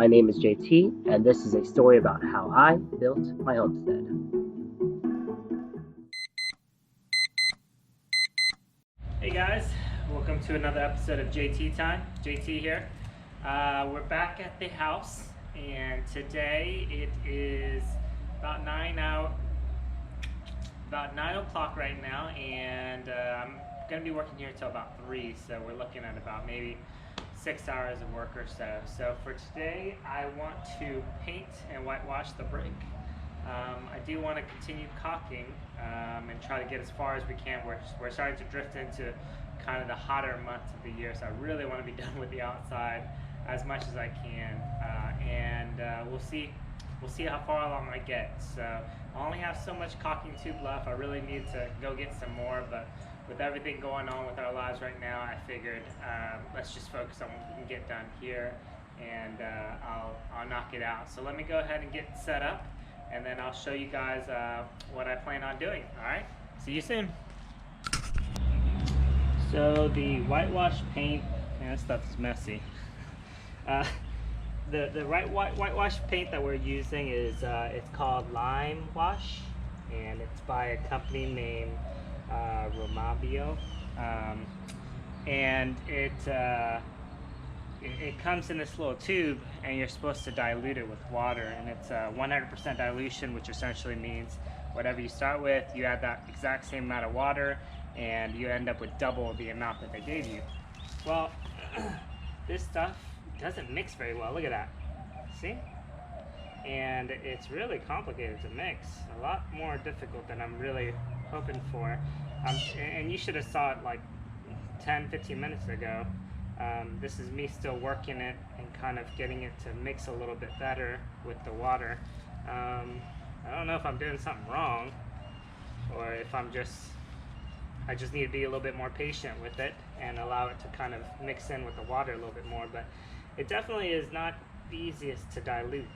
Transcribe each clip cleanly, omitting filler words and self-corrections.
My name is JT, and this is a story about how I built my homestead. Hey guys, welcome to another episode of JT Time. JT here. We're back at the house, and today it is about 9 o'clock right now, and I'm going to be working here till about 3, so we're looking at about maybe 6 hours of work or so. So for today, I want to paint and whitewash the brick. I do want to continue caulking and try to get as far as we can. We're starting to drift into kind of the hotter months of the year, so I really want to be done with the outside as much as I can, and we'll see how far along I get. So I only have so much caulking tube left. I really need to go get some more, but with everything going on with our lives right now, I figured let's just focus on what we can get done here, and I'll knock it out. So let me go ahead and get set up, and then I'll show you guys what I plan on doing. All right, see you soon. So the whitewash paint, man, this stuff is messy. The whitewash paint that we're using is it's called Lime Wash, and it's by a company named Romabio, and it comes in this little tube, and you're supposed to dilute it with water, and it's 100% dilution, which essentially means whatever you start with, you add that exact same amount of water, and you end up with double the amount that they gave you. Well, this stuff doesn't mix very well. Look at that. See? And it's really complicated to mix. A lot more difficult than I'm really hoping for. And you should have saw it like 10-15 minutes ago. This is me still working it and kind of getting it to mix a little bit better with the water. I don't know if I'm doing something wrong, or if I just need to be a little bit more patient with it and allow it to kind of mix in with the water a little bit more. But it definitely is not the easiest to dilute.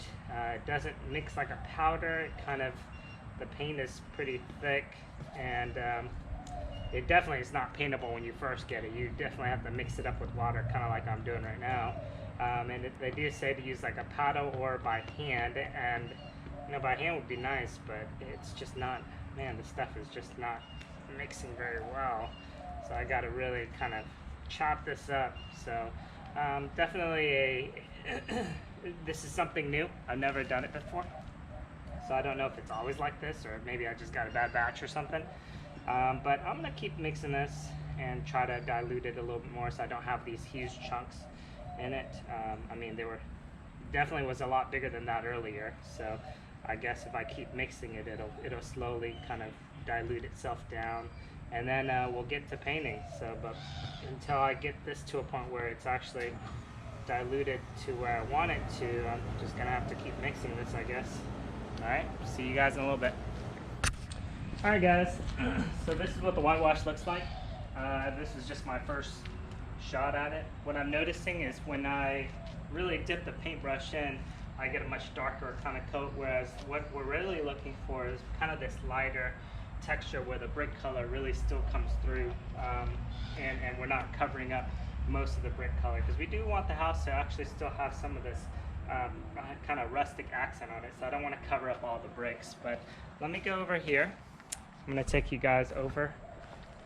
It doesn't mix like a powder. The paint is pretty thick, and it definitely is not paintable when you first get it. You definitely have to mix it up with water, kind of like I'm doing right now. And they do say to use like a paddle or by hand, and by hand would be nice, but it's just not. Man, the stuff is just not mixing very well. So I got to really kind of chop this up. So definitely this is something new. I've never done it before, so I don't know if it's always like this, or maybe I just got a bad batch or something. But I'm gonna keep mixing this and try to dilute it a little bit more, so I don't have these huge chunks in it. I mean, they were definitely was a lot bigger than that earlier. So I guess if I keep mixing it, it'll slowly kind of dilute itself down, and then we'll get to painting. So, but until I get this to a point where it's actually diluted to where I want it to, I'm just gonna have to keep mixing this, I guess. All right, see you guys in a little bit. All right, guys. So this is what the whitewash looks like. This is just my first shot at it. What I'm noticing is when I really dip the paintbrush in, I get a much darker kind of coat, whereas what we're really looking for is kind of this lighter texture where the brick color really still comes through, and we're not covering up most of the brick color, because we do want the house to actually still have some of this kind of rustic accent on it, so I don't want to cover up all the bricks. But let me go over here. I'm going to take you guys over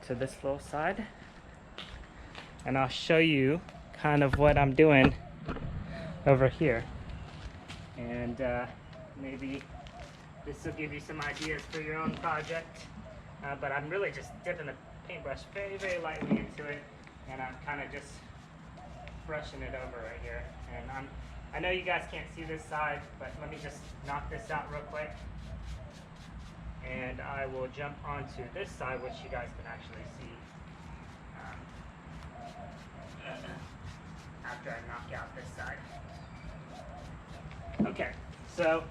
to this little side, and I'll show you kind of what I'm doing over here, and maybe this will give you some ideas for your own project. But I'm really just dipping the paintbrush very, very lightly into it, and I'm kind of just brushing it over right here. And I know you guys can't see this side, but let me just knock this out real quick, and I will jump onto this side, which you guys can actually see after I knock out this side. Okay, so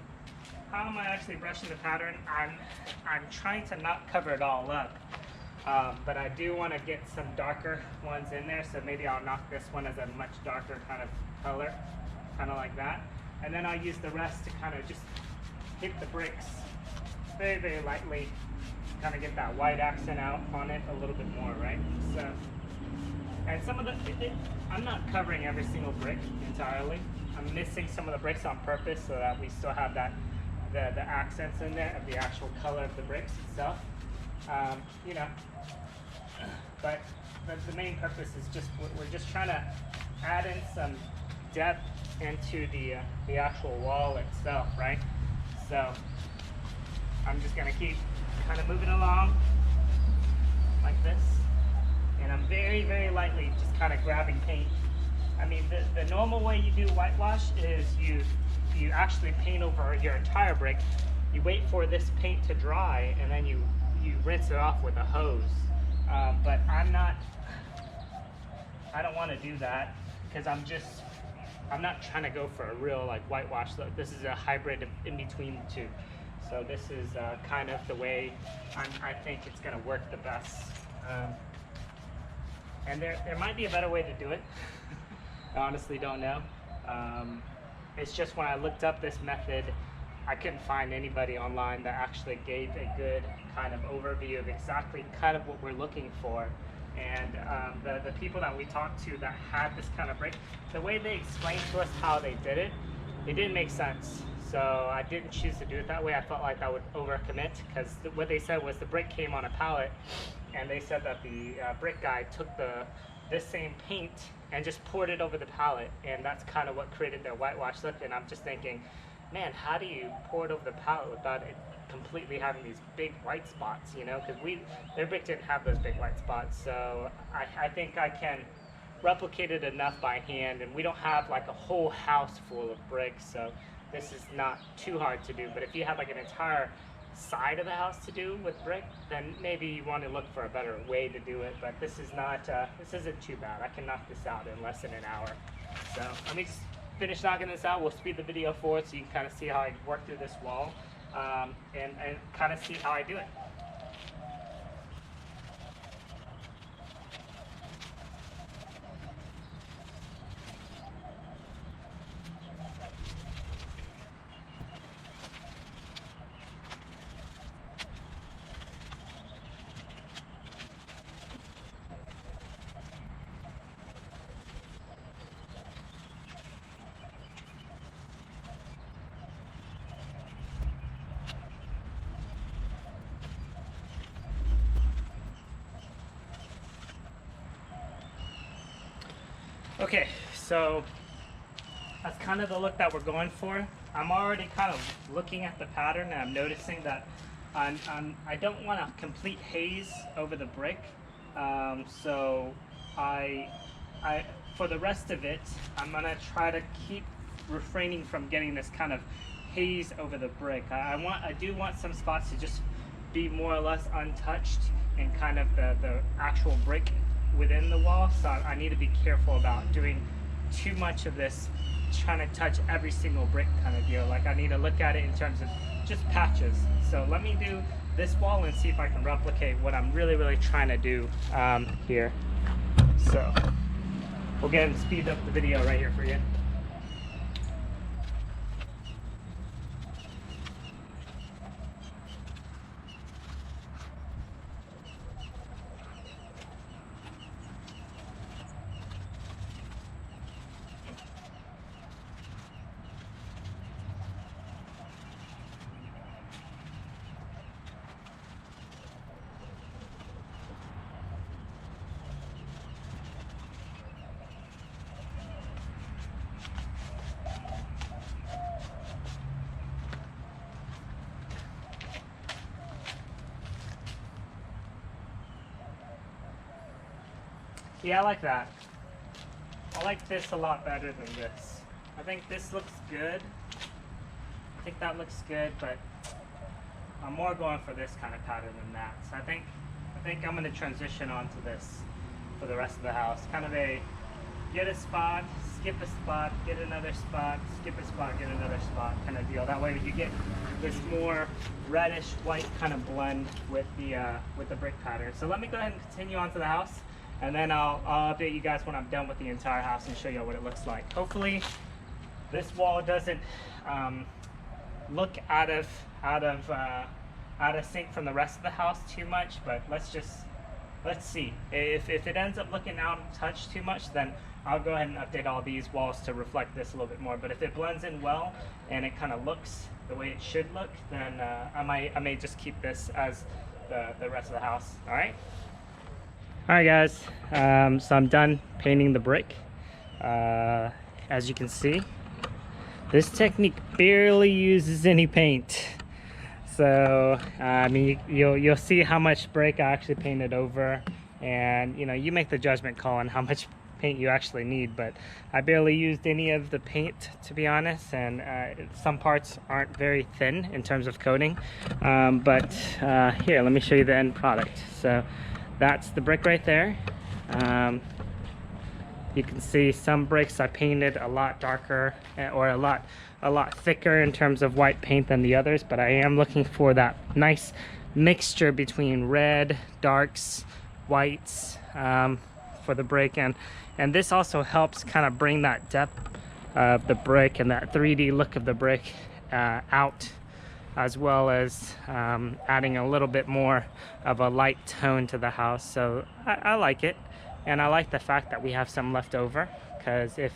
how am I actually brushing the pattern? I'm trying to not cover it all up, but I do want to get some darker ones in there, so maybe I'll knock this one as a much darker kind of color, kind of like that. And then I'll use the rest to kind of just hit the bricks very, very lightly, kind of get that white accent out on it a little bit more, right? So, and some of the, I'm not covering every single brick entirely. I'm missing some of the bricks on purpose so that we still have that the accents in there of the actual color of the bricks itself. You know, but the main purpose is just we're just trying to add in some depth into the actual wall itself, right? So I'm just gonna keep kind of moving along like this, and I'm very, very lightly just kind of grabbing paint. I mean, the normal way you do whitewash is you actually paint over your entire brick. You wait for this paint to dry, and then you rinse it off with a hose. But I don't want to do that because I'm not trying to go for a real like whitewash look. This is a hybrid in between the two. So this is kind of the way I think it's going to work the best. And there might be a better way to do it. I honestly don't know. It's just when I looked up this method, I couldn't find anybody online that actually gave a good kind of overview of exactly kind of what we're looking for. And the people that we talked to that had this kind of brick, the way they explained to us how they did it, it didn't make sense. So I didn't choose to do it that way. I felt like I would overcommit because what they said was the brick came on a pallet, and they said that the brick guy took this same paint and just poured it over the pallet, and that's kind of what created their whitewash look. And I'm just thinking, man, how do you pour it over the pallet without it completely having these big white spots, you know? Because their brick didn't have those big white spots. So I think I can replicate it enough by hand, and we don't have like a whole house full of bricks, so this is not too hard to do. But if you have like an entire side of the house to do with brick, then maybe you want to look for a better way to do it. But this is not, this isn't too bad. I can knock this out in less than an hour. So let me just finish knocking this out. We'll speed the video forward so you can kind of see how I work through this wall, and kind of see how I do it. Okay, so that's kind of the look that we're going for. I'm already kind of looking at the pattern, and I'm noticing that I don't want a complete haze over the brick. So for the rest of it, I'm gonna try to keep refraining from getting this kind of haze over the brick. I do want some spots to just be more or less untouched, and kind of the actual brick within the wall. So I need to be careful about doing too much of this, trying to touch every single brick kind of deal. Like I need to look at it in terms of just patches. So let me do this wall and see if I can replicate what I'm really trying to do here. So we'll get and speed up the video right here for you. Yeah, I like that. I like this a lot better than this. I think this looks good. I think that looks good, but I'm more going for this kind of pattern than that. So I think I'm going to transition onto this for the rest of the house. Kind of a get a spot, skip a spot, get another spot, skip a spot, get another spot kind of deal. That way you get this more reddish white kind of blend with the brick pattern. So let me go ahead and continue onto the house, and then I'll update you guys when I'm done with the entire house and show you what it looks like. Hopefully this wall doesn't look out of sync from the rest of the house too much, but let's just let's see. If it ends up looking out of touch too much, then I'll go ahead and update all these walls to reflect this a little bit more. But if it blends in well and it kind of looks the way it should look, then I may just keep this as the rest of the house. All right. All right, guys. So I'm done painting the brick. As you can see, this technique barely uses any paint. So I mean, you'll see how much brick I actually painted over, and you know, you make the judgment call on how much paint you actually need. But I barely used any of the paint, to be honest, and some parts aren't very thin in terms of coating. But here, let me show you the end product. So that's the brick right there. You can see some bricks I painted a lot darker, or a lot thicker in terms of white paint than the others, but I am looking for that nice mixture between red, darks, whites for the brick, and this also helps kind of bring that depth of the brick and that 3D look of the brick out, as well as adding a little bit more of a light tone to the house. So I like it, and I like the fact that we have some left over, because if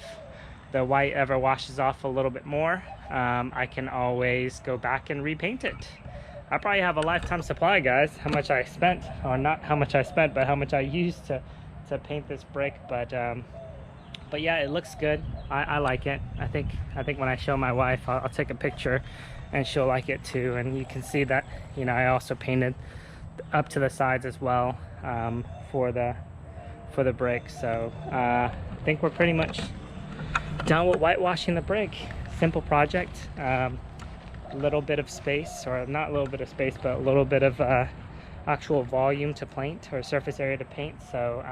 the white ever washes off a little bit more, I can always go back and repaint it. I probably have a lifetime supply, guys. How much I spent, or not how much I spent, but how much I used to paint this brick. But yeah, it looks good. I like it. I think when I show my wife, I'll take a picture and she'll like it too. And you can see that, you know, I also painted up to the sides as well for the brick. So I think we're pretty much done with whitewashing the brick. Simple project. A little bit of space, or not a little bit of space, but a little bit of actual volume to paint, or surface area to paint. So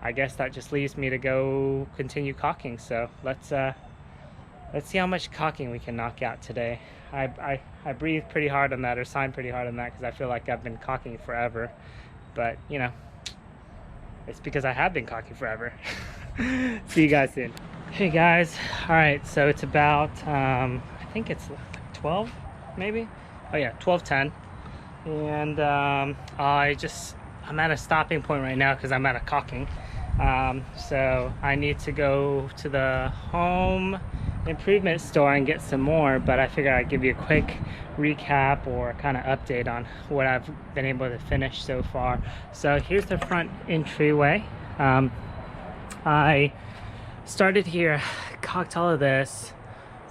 I guess that just leaves me to go continue caulking. So let's see how much caulking we can knock out today. I breathe pretty hard on that, or sign pretty hard on that, because I feel like I've been caulking forever, but you know, it's because I have been caulking forever. See you guys soon. Hey guys, all right, so it's about I think it's 12 maybe. Oh yeah, 12:10, and I'm at a stopping point right now because I'm at a caulking. So I need to go to the home improvement store and get some more, but I figured I'd give you a quick recap or kind of update on what I've been able to finish so far. So here's the front entryway. I started here, caulked all of this,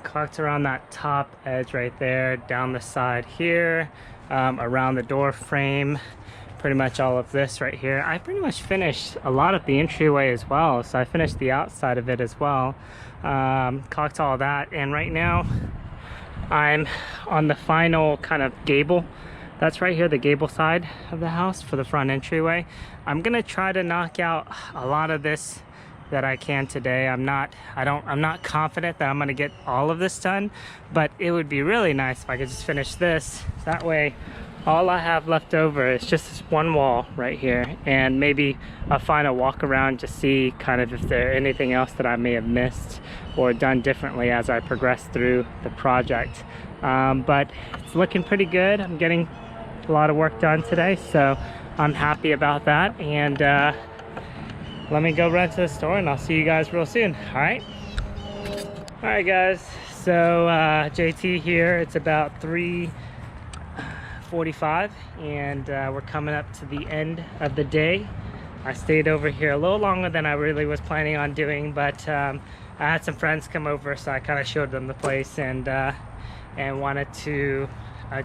caulked around that top edge right there, down the side here, around the door frame, pretty much all of this right here. I pretty much finished a lot of the entryway as well, so I finished the outside of it as well. Caulked all that, and right now I'm on the final kind of gable. That's right here, the gable side of the house for the front entryway. I'm gonna try to knock out a lot of this that I can today. I'm not confident that I'm gonna get all of this done, but it would be really nice if I could just finish this. That way all I have left over is just this one wall right here, and maybe a final walk around to see kind of if there's anything else that I may have missed or done differently as I progress through the project. But it's looking pretty good. I'm getting a lot of work done today, so I'm happy about that. And let me go run to the store, and I'll see you guys real soon. All right guys, so JT here. It's about 3:45, and we're coming up to the end of the day. I stayed over here a little longer than I really was planning on doing, but I had some friends come over, so I kind of showed them the place, and wanted to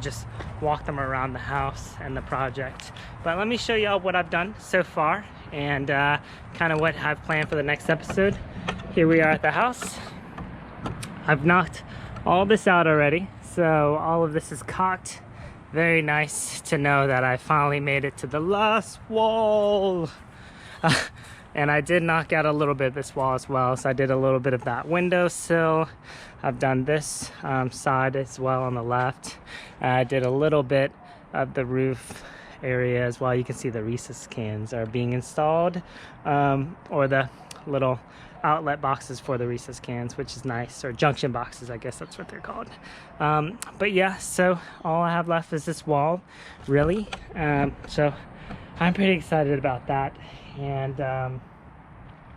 just walk them around the house and the project. But let me show y'all what I've done so far, and kind of what I've planned for the next episode. Here we are at the house. I've knocked all this out already, so all of this is caulked. Very nice to know that I finally made it to the last wall. And I did knock out a little bit of this wall as well, so I did a little bit of that windowsill. I've done this side as well on the left. I did a little bit of the roof area as well. You can see the recess cans are being installed, or the little outlet boxes for the recess cans, which is nice, or junction boxes, I guess that's what they're called. But yeah, so all I have left is this wall, really. So I'm pretty excited about that. And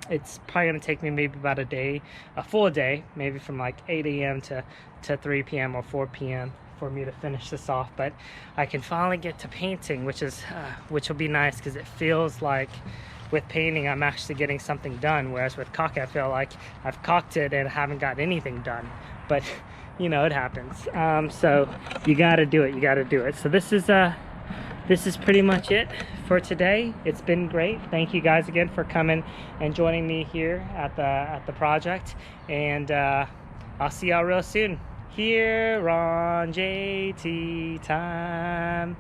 it's probably gonna take me maybe about a full day, maybe from like 8 a.m. to 3 p.m. or 4 p.m. for me to finish this off. But I can finally get to painting, which will be nice, because it feels like with painting I'm actually getting something done, whereas with caulk I feel like I've caulked it and haven't got anything done. But you know, it happens. So you gotta do it. So this is pretty much it for today. It's been great. Thank you guys again for coming and joining me here at the project, and I'll see y'all real soon here on JT Time.